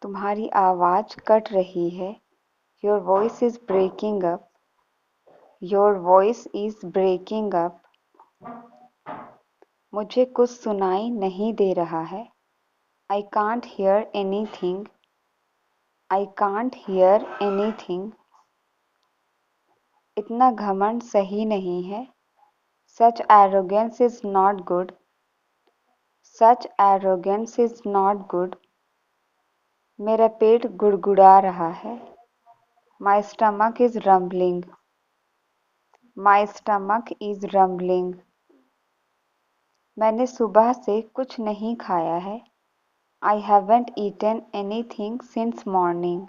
तुम्हारी आवाज़ कट रही है। Your voice is breaking up. Your voice is breaking up. मुझे कुछ सुनाई नहीं दे रहा है। I can't hear anything. I can't hear anything. इतना घमंड सही नहीं है। Such arrogance is not good. Such arrogance is not good. मेरा पेट गुड़गुड़ा रहा है। My stomach is rumbling. My stomach is rumbling. मैंने सुबह से कुछ नहीं खाया है। I haven't eaten anything since morning.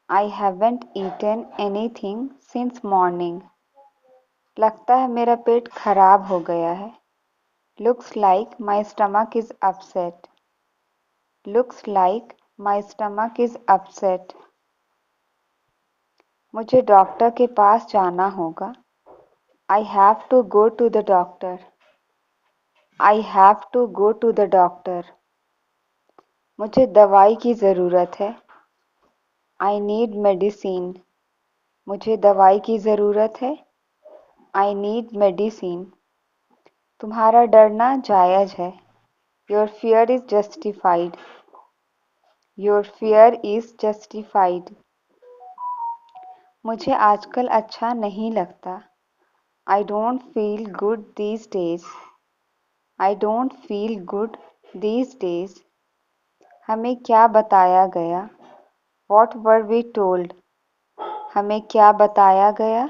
I haven't eaten anything since morning. लगता है मेरा पेट खराब हो गया है। Looks like my stomach is upset. Looks like my stomach is upset. मुझे डॉक्टर के पास जाना होगा। I have to go to the doctor. I have to go to the doctor. मुझे दवाई की ज़रूरत है। I need medicine. मुझे दवाई की ज़रूरत है। I need medicine. तुम्हारा डरना जायज़ है। Your fear is justified. Your fear is justified. मुझे आजकल अच्छा नहीं लगता। I don't feel good these days. I don't feel good these days. हमें क्या बताया गया? What were we told? हमें क्या बताया गया?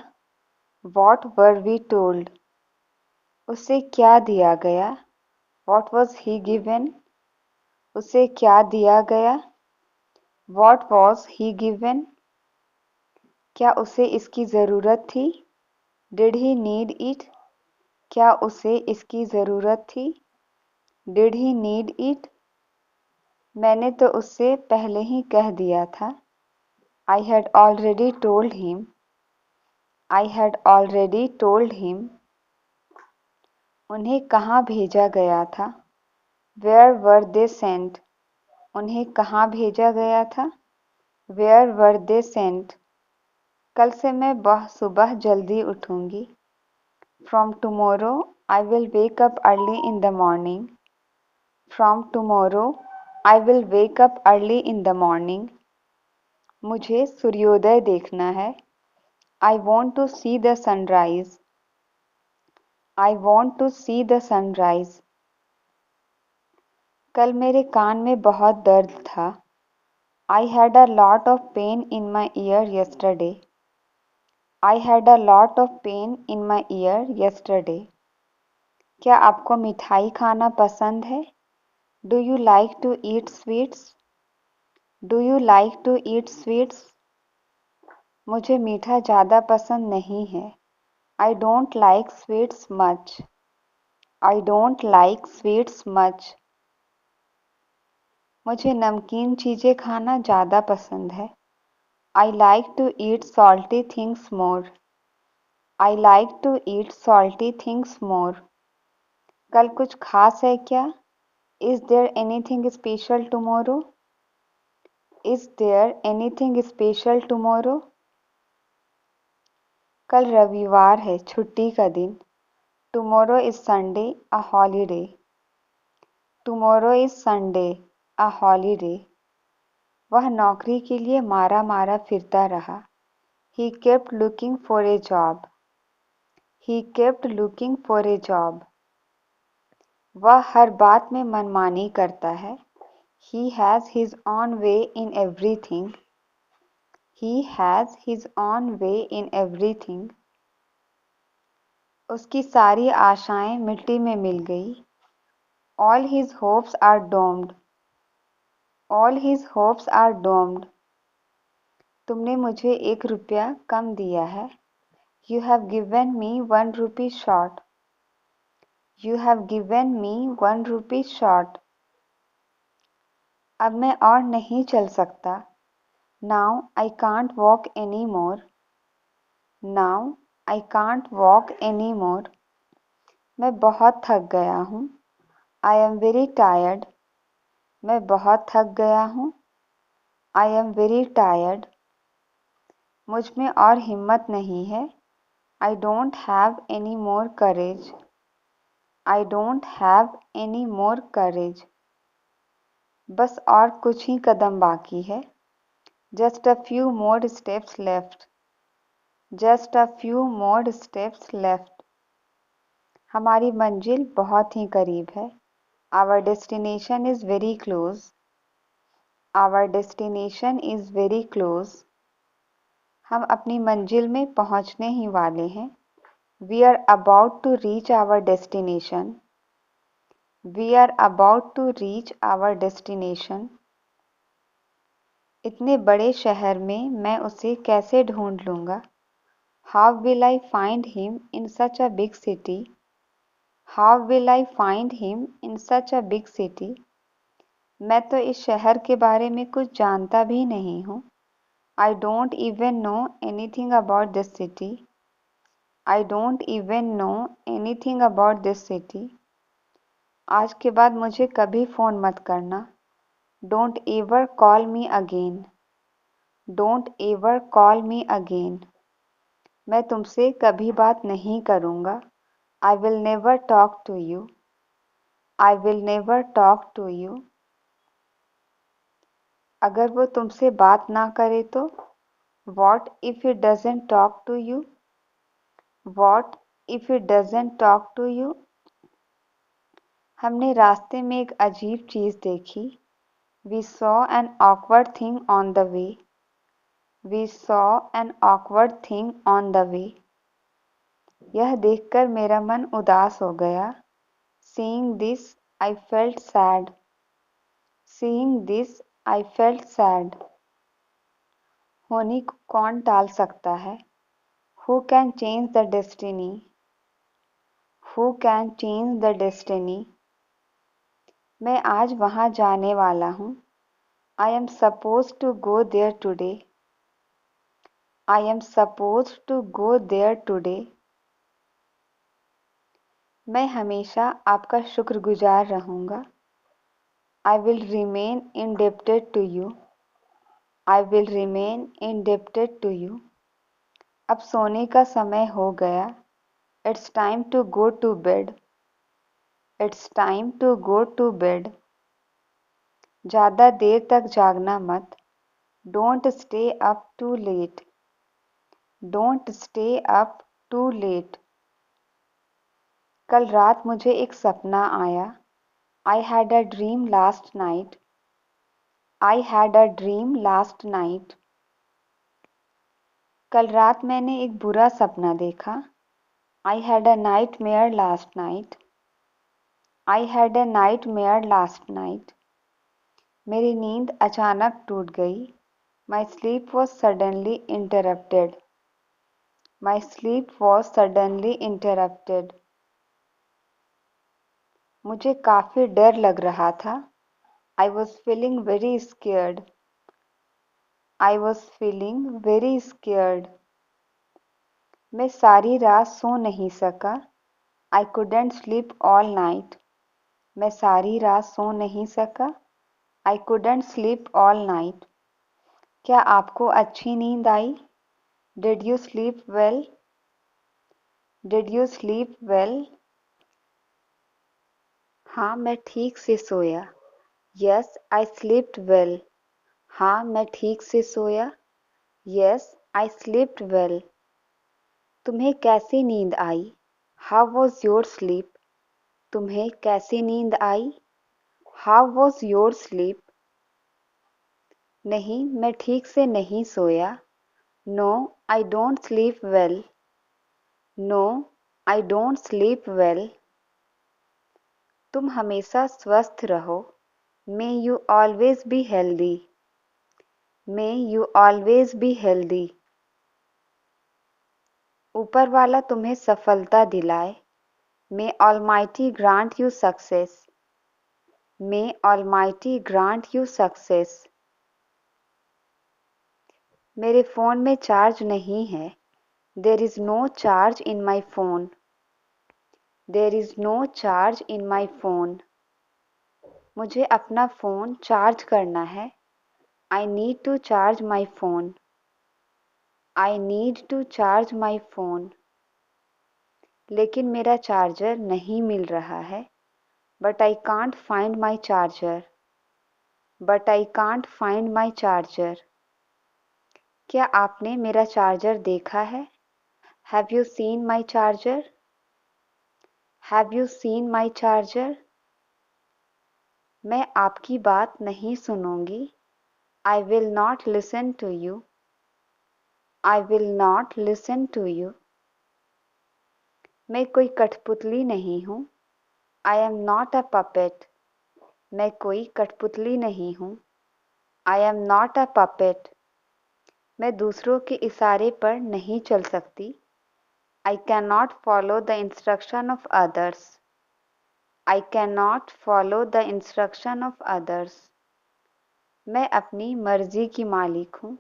What were we told? उसे क्या दिया गया? What was he given? उसे क्या दिया गया? What was he given? क्या उसे इसकी ज़रूरत थी? Did he need it? क्या उसे इसकी ज़रूरत थी? Did he need it? मैंने तो उससे पहले ही कह दिया था। I had already told him. I had already told him. उन्हें कहाँ भेजा गया था? Where were they sent? उन्हें कहाँ भेजा गया था? Where were they sent? कल से मैं सुबह जल्दी उठूँगी। From tomorrow I will wake up early in the morning. From tomorrow I will wake up early in the morning. मुझे सूर्योदय देखना है। I want to see the sunrise. I want to see the sunrise. कल मेरे कान में बहुत दर्द था। I had a lot of pain in my ear yesterday. I had a lot of pain in my ear yesterday. क्या आपको मिठाई खाना पसंद है? Do you like to eat sweets? Do you like to eat sweets? मुझे मीठा ज़्यादा पसंद नहीं है। I don't like sweets much. I don't like sweets much. मुझे नमकीन चीज़ें खाना ज़्यादा पसंद है। I like to eat salty things more. I like to eat salty things more. कल कुछ खास है क्या? Is there anything special tomorrow? Is there anything special tomorrow? कल रविवार है, छुट्टी का दिन। Tomorrow is Sunday, a holiday. Tomorrow is Sunday, a holiday. वह नौकरी के लिए मारा मारा फिरता रहा। He kept looking for a job. He kept looking for a job. वह हर बात में मनमानी करता है। He has his own way in everything. He has his own way in everything. उसकी सारी आशाएं मिट्टी में मिल गई। All his hopes are doomed. All his hopes are doomed. तुमने मुझे 1 रुपया कम दिया है। You have given me 1 rupee short. You have given me 1 rupee short. अब मैं और नहीं चल सकता। Now I can't walk anymore. Now I can't walk anymore. मैं बहुत थक गया हूँ। I am very tired. मैं बहुत थक गया हूँ। I am very tired. मुझ में और हिम्मत नहीं है। I don't have any more courage. I don't have any more courage. बस और कुछ ही कदम बाकी है। Just a few more steps left. Just a few more steps left. हमारी मंजिल बहुत ही करीब है। Our destination is very close. Our destination is very close. हम अपनी मंजिल में पहुंचने ही वाले हैं। We are about to reach our destination. We are about to reach our destination. इतने बड़े शहर में मैं उसे कैसे ढूंढ लूँगा? How will I find him in such a big city? How will I find him in such a big city? मैं तो इस शहर के बारे में कुछ जानता भी नहीं हूँ। I don't even know anything about this city. I don't even know anything about this city. आज के बाद मुझे कभी फ़ोन मत करना। Don't ever call me again. Don't ever call me again. मैं तुमसे कभी बात नहीं करूँगा। I will never talk to you. I will never talk to you. अगर वो तुमसे बात ना करे तो? What if he doesn't talk to you? What if he doesn't talk to you? हमने रास्ते में एक अजीब चीज़ देखी। We saw an awkward thing on the way. We saw an awkward thing on the way. यह देखकर मेरा मन उदास हो गया। Seeing this, I felt sad. Seeing this, I felt sad. होनी को कौन टाल सकता है? Who can change the destiny? Who can change the destiny? मैं आज वहाँ जाने वाला हूँ। I am supposed to go there today. I am supposed to go there today. मैं हमेशा आपका शुक्रगुजार रहूँगा। I will remain indebted to you. I will remain indebted to you. अब सोने का समय हो गया। It's time to go to bed. It's time to go to bed. ज़्यादा देर तक जागना मत। Don't stay up too late. Don't stay up too late. कल रात मुझे एक सपना आया। I had a dream last night. I had a dream last night. कल रात मैंने एक बुरा सपना देखा। I had a nightmare last night. I had a nightmare last night. मेरी नींद अचानक टूट गई। My sleep was suddenly interrupted. My sleep was suddenly interrupted. मुझे काफ़ी डर लग रहा था। I was feeling very scared. I was feeling very scared. मैं सारी रात सो नहीं सका। I couldn't sleep all night. मैं सारी रात सो नहीं सका। I couldn't sleep all night. क्या आपको अच्छी नींद आई? Did you sleep well? Did you sleep well? हाँ, मैं ठीक से सोया। Yes, I slept well. हाँ, मैं ठीक से सोया। Yes, I slept well. तुम्हें कैसी नींद आई? How was your sleep? तुम्हें कैसी नींद आई? How was your sleep? नहीं, मैं ठीक से नहीं सोया। No, I don't sleep well. No, I don't sleep well. तुम हमेशा स्वस्थ रहो। May you always be healthy. May you always be healthy. ऊपर वाला तुम्हें सफलता दिलाए। May Almighty grant you success. May Almighty grant you success. मेरे फ़ोन में चार्ज नहीं है। There is no charge in my phone. There is no charge in my phone. मुझे अपना फ़ोन चार्ज करना है। I need to charge my phone. I need to charge my phone. लेकिन मेरा चार्जर नहीं मिल रहा है. But I can't find my charger. But I can't find my charger. क्या आपने मेरा चार्जर देखा है? Have you seen my charger? Have you seen my charger? मैं आपकी बात नहीं सुनूंगी. I will not listen to you. I will not listen to you. मैं कोई कठपुतली नहीं हूँ. I am not a puppet. मैं कोई कठपुतली नहीं हूँ. I am not a puppet. मैं दूसरों के इशारे पर नहीं चल सकती. I cannot follow the instruction of others. I cannot follow the instruction of others. मैं अपनी मर्जी की मालिक हूँ.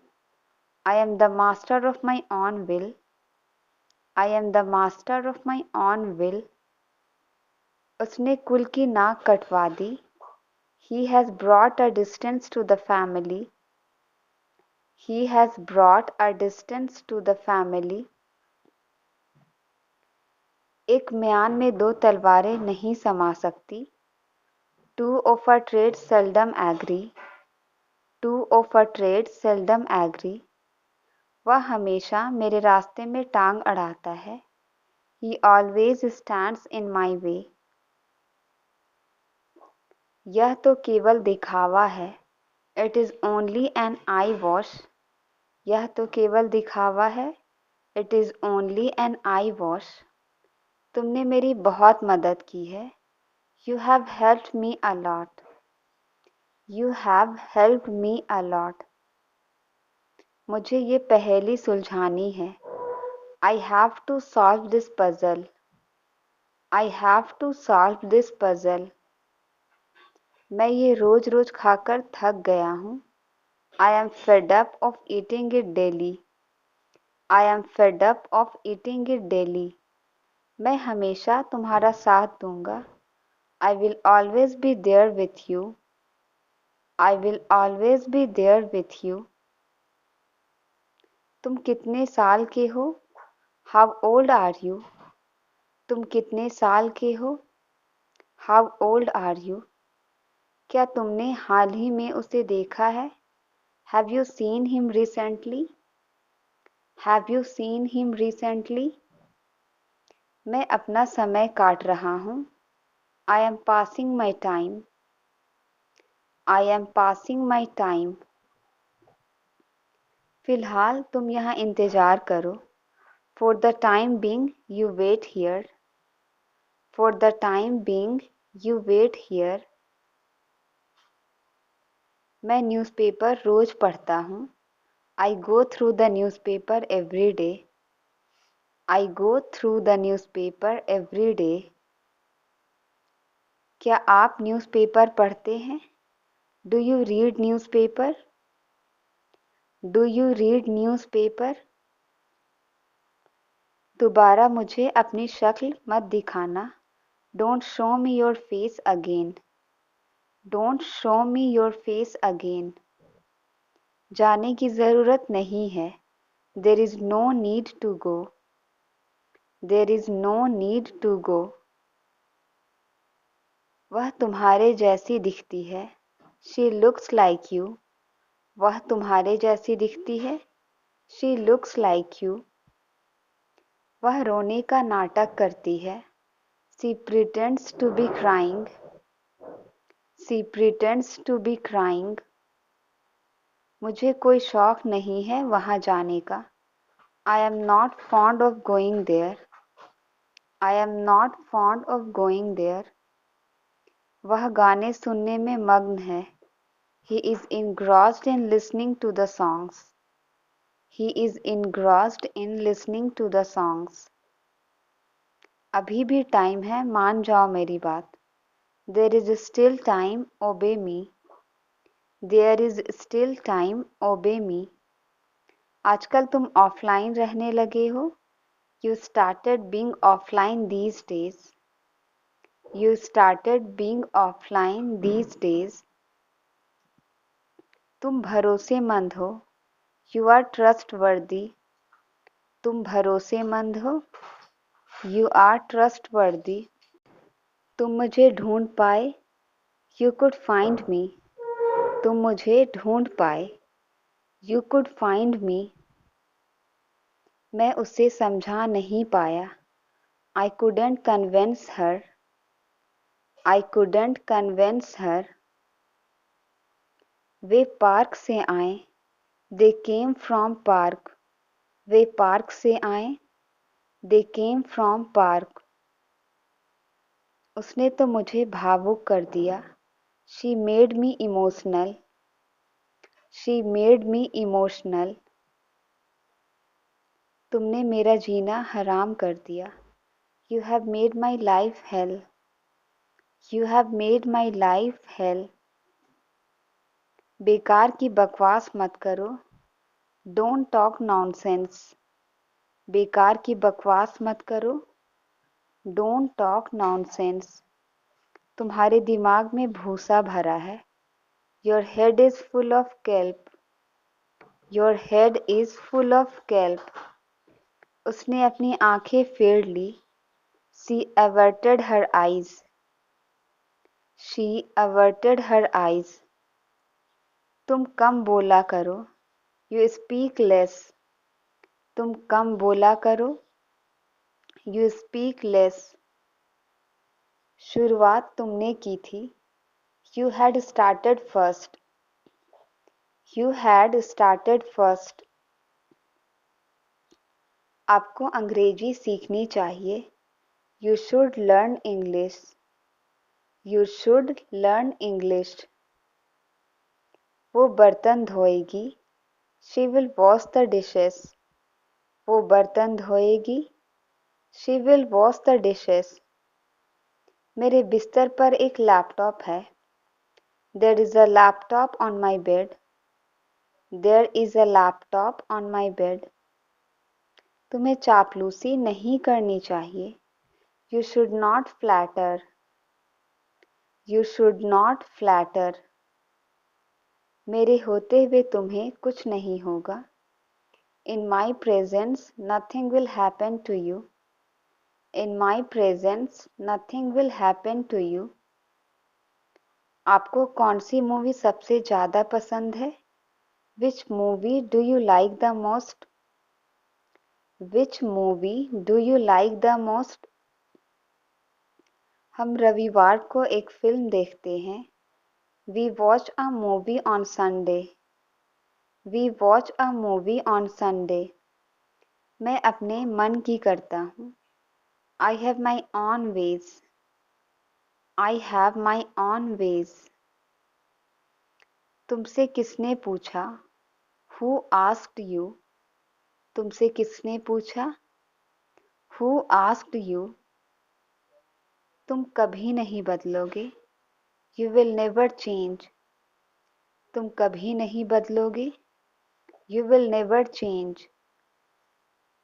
I am the master of my own will. I am the master of my own will. उसने कुल की नाक कटवा दी. He has brought a distance to the family. He has brought a distance to the family. एक म्यान में दो तलवारें नहीं समा सकती. Two of a trade seldom agree. Two of a trade seldom agree. वह हमेशा मेरे रास्ते में टांग अड़ाता है. He always stands in my way. यह तो केवल दिखावा है. It is only an eye wash. यह तो केवल दिखावा है. It is only an eye wash. तुमने मेरी बहुत मदद की है. You have helped me a lot. You have helped me a lot. मुझे ये पहेली सुलझानी है. I have to solve this puzzle. I have to solve this puzzle. मैं ये रोज रोज खाकर थक गया हूँ. I am fed up of eating it daily. I am fed up of eating it daily. मैं हमेशा तुम्हारा साथ दूंगा. I will always be there with you. I will always be there with you. तुम कितने साल के हो? How old are you? तुम कितने साल के हो? How old are you? क्या तुमने हाल ही में उसे देखा है? Have you seen him recently? Have you seen him recently? मैं अपना समय काट रहा हूँ. I am passing my time. I am passing my time. फिलहाल तुम यहाँ इंतज़ार करो. For the time being, you wait here. For the time being, you wait here. मैं न्यूज़पेपर रोज पढ़ता हूँ. I go through the newspaper every day. I go through the newspaper every day. क्या आप न्यूज़पेपर पढ़ते हैं? Do you read newspaper? Do you read newspaper? दोबारा मुझे अपनी शक्ल मत दिखाना. Don't show me your face again. Don't show me your face again. जाने की ज़रूरत नहीं है. There is no need to go. There is no need to go. वह तुम्हारे जैसी दिखती है. She looks like you. वह तुम्हारे जैसी दिखती है. She looks like you. वह रोने का नाटक करती है. She pretends to be crying. She pretends to be crying. मुझे कोई शौक नहीं है वहाँ जाने का. I am not fond of going there. I am not fond of going there. वह गाने सुनने में मग्न है. He is engrossed in listening to the songs. He is engrossed in listening to the songs. अभी भी टाइम है, मान जाओ मेरी बात. There is still time, obey me. There is still time, obey me. आजकल तुम ऑफलाइन रहने लगे हो. You started being offline these days. You started being offline these days. तुम भरोसेमंद हो। You are trustworthy. तुम भरोसेमंद हो। You are trustworthy. तुम मुझे ढूंढ पाए। You could find me. तुम मुझे ढूंढ पाए। You could find me. मैं उसे समझा नहीं पाया। I couldn't convince her. I couldn't convince her. वे पार्क से आए। They came from park. वे पार्क से आए। They came from park. उसने तो मुझे भावुक कर दिया। She made me emotional. She made me emotional. तुमने मेरा जीना हराम कर दिया। You have made my life hell. You have made my life hell. बेकार की बकवास मत करो। Don't talk nonsense. बेकार की बकवास मत करो। Don't talk nonsense. तुम्हारे दिमाग में भूसा भरा है। Your head is full of kelp. Your head is full of kelp. उसने अपनी आंखें फेर ली। She averted her eyes. She averted her eyes. तुम कम बोला करो। You speak less. तुम कम बोला करो। You speak less. शुरुआत तुमने की थी। You had started first. You had started first. आपको अंग्रेजी सीखनी चाहिए। You should learn English. You should learn English. वो बर्तन धोएगी। She will wash the dishes. वो बर्तन धोएगी। She will wash the dishes. मेरे बिस्तर पर एक लैपटॉप है। There is a laptop on my bed. There is a laptop on my bed. तुम्हें चापलूसी नहीं करनी चाहिए। You should not flatter. You should not flatter. मेरे होते हुए तुम्हें कुछ नहीं होगा। In my presence nothing will happen to you. In my presence nothing will happen to you. आपको कौन सी मूवी सबसे ज़्यादा पसंद है? Which movie do you like the most? Which movie do you like the most? हम रविवार को एक फिल्म देखते हैं। We watch a movie on Sunday. We watch a movie on Sunday. मैं अपने मन की करता हूँ। I have my own way. I have my own way. तुमसे किसने पूछा? Who asked you? तुमसे किसने पूछा? Who asked you? तुम कभी नहीं बदलोगे। You will never change. तुम कभी नहीं बदलोगे। You will never change.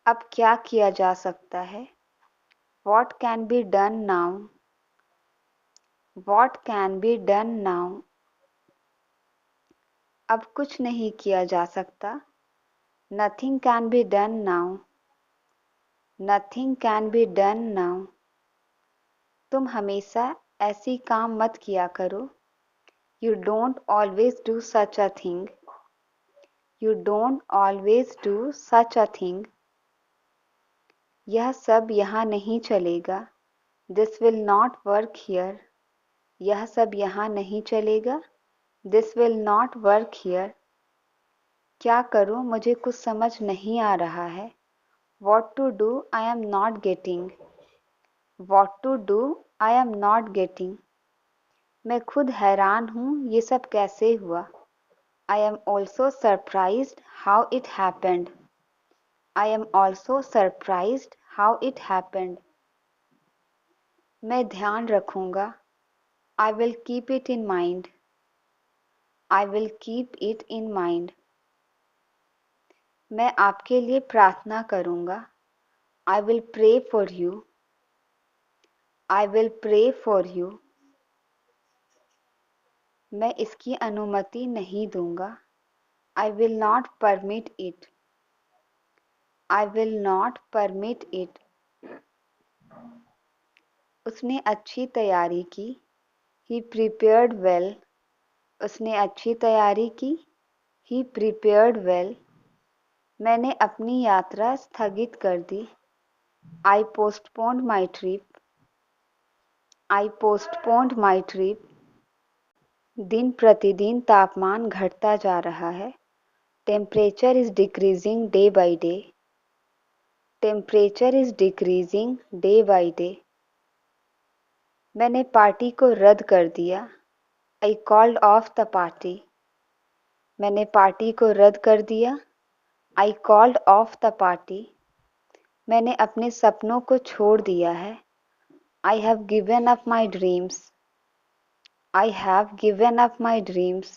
अब क्या किया जा सकता है? What can be done now? What can be done now? अब कुछ नहीं किया जा सकता। Nothing can be done now. Nothing can be done now. तुम हमेशा ऐसी काम मत किया करो। You don't always do such a thing. You don't always do such a thing. यह सब यहाँ नहीं चलेगा। This will not work here. यह सब यहाँ नहीं चलेगा। This will not work here. क्या करूं मुझे कुछ समझ नहीं आ रहा है। What to do I am not getting. What to do I am not getting. मैं खुद हैरान हूँ ये सब कैसे हुआ। I am also surprised how it happened. I am also surprised how it happened. मैं ध्यान रखूँगा। I will keep it in mind. I will keep it in mind. मैं आपके लिए प्रार्थना करूँगा। I will pray for you. I will pray for you. मैं इसकी अनुमति नहीं दूँगा। I will not permit it. I will not permit it. उसने अच्छी तैयारी की. He prepared well. उसने अच्छी तैयारी की. He prepared well. मैंने अपनी यात्रा स्थगित कर दी. I postponed my trip. I postponed my trip. दिन प्रतिदिन तापमान घटता जा रहा है. Temperature is decreasing day by day. Temperature is decreasing day by day. मैंने पार्टी को रद्द कर दिया. I called off the party. मैंने पार्टी को रद्द कर दिया. I called off the party. मैंने अपने सपनों को छोड़ दिया है. I have given up my dreams. I have given up my dreams.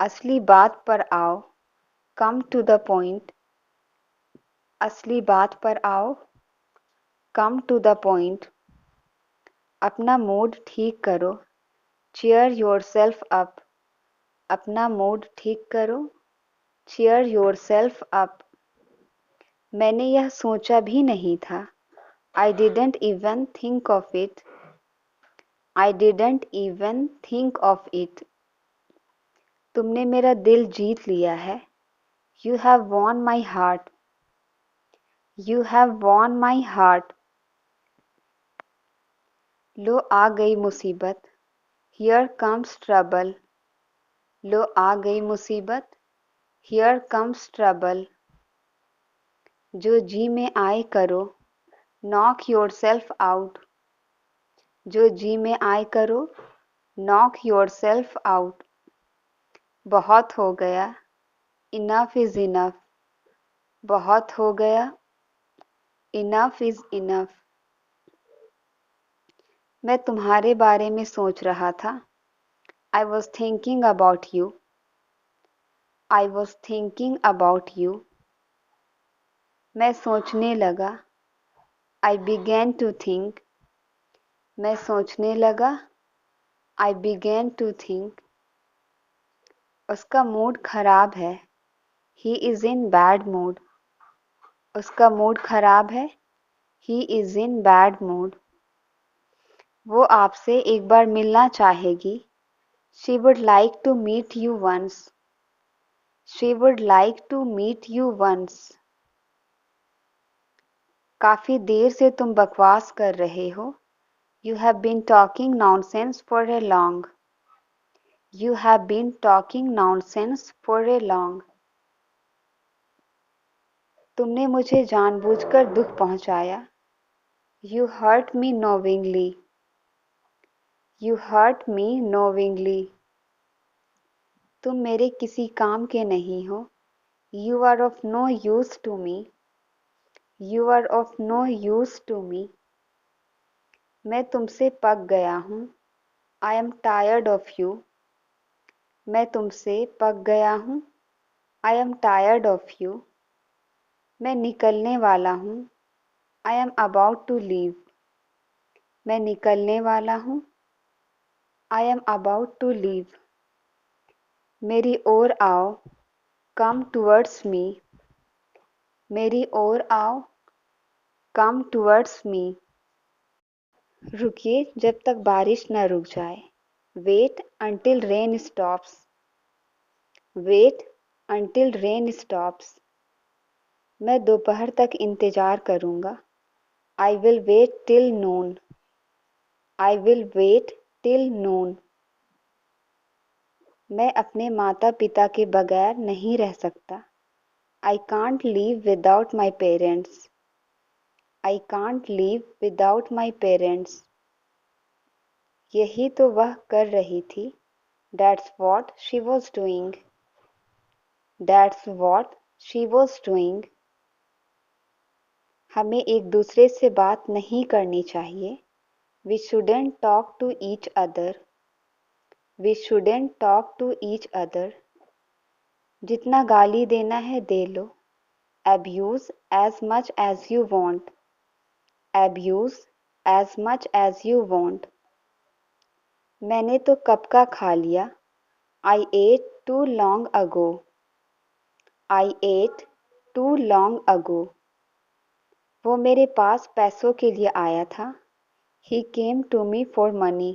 असली बात पर आओ. Come to the point. असली बात पर आओ. Come to the point. अपना मूड ठीक करो. Cheer yourself up. अपना मूड ठीक करो. Cheer yourself up. मैंने यह सोचा भी नहीं था. I didn't even think of it. I didn't even think of it. तुमने मेरा दिल जीत लिया है. You have won my heart. You have won my heart. लो आ गई मुसीबत. Here comes trouble. लो आ गई मुसीबत. Here comes trouble. जो जी में आए करो. Knock yourself out. जो जी में आए करो. Knock yourself out. बहुत हो गया. Enough is enough. बहुत हो गया. Enough is enough. मैं तुम्हारे बारे में सोच रहा था. I was thinking about you. I was thinking about you. मैं सोचने लगा. I began to think. मैं सोचने लगा. I began to think. उसका मूड खराब है. He is in bad mood. उसका मूड खराब है. He is in bad mood. वो आपसे एक बार मिलना चाहेगी. She would like to meet you once. She would like to meet you once. काफी देर से तुम बकवास कर रहे हो. You have been talking nonsense for a long. You have been talking nonsense for a long. तुमने मुझे जानबूझकर दुख पहुंचाया. You hurt me knowingly. You hurt me knowingly. तुम मेरे किसी काम के नहीं हो. You are of no use to me. You are of no use to me. मैं तुमसे पक गया हूँ. I am tired of you. मैं तुमसे पक गया हूँ. I am tired of you. मैं निकलने वाला हूँ. I am about to leave. मैं निकलने वाला हूँ. I am about to leave. मेरी ओर आओ. Come towards me. मेरी ओर आओ. Come towards me. रुकिए जब तक बारिश न रुक जाए. Wait until rain stops. Wait until rain stops. मैं दोपहर तक इंतजार करूँगा. I will wait till noon. I will wait till noon. मैं अपने माता पिता के बगैर नहीं रह सकता. I can't live without my parents. I can't live without my parents. यही तो वह कर रही थी. That's what she was doing. That's what she was doing. हमें एक दूसरे से बात नहीं करनी चाहिए. We shouldn't talk to each other. We shouldn't talk to each other. जितना गाली देना है दे लो. Abuse as much as you want. Abuse as much as you want. मैंने तो कब का खा लिया. I ate too long ago. I ate too long ago. वो मेरे पास पैसों के लिए आया था. He came to me for money.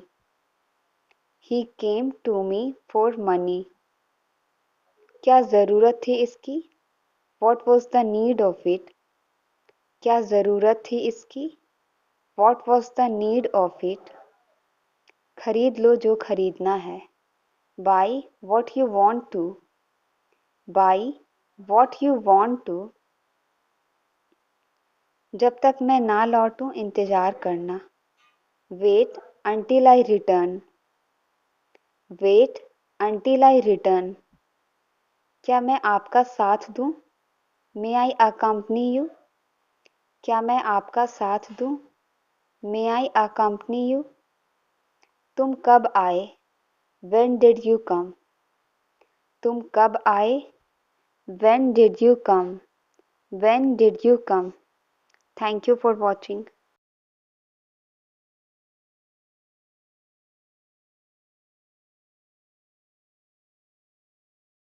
He came to me for money. क्या ज़रूरत थी इसकी? What was the need of it? क्या ज़रूरत थी इसकी? What was the need of it? खरीद लो जो खरीदना है. Buy what you want to. Buy what you want to. जब तक मैं ना लौटूं इंतज़ार करना. Wait until I return. Wait until I return. क्या मैं आपका साथ दूं? May I accompany you? क्या मैं आपका साथ दूं? May I accompany you? तुम कब आए? When did you come? तुम कब आए? When did you come? When did you come? Thank you for watching.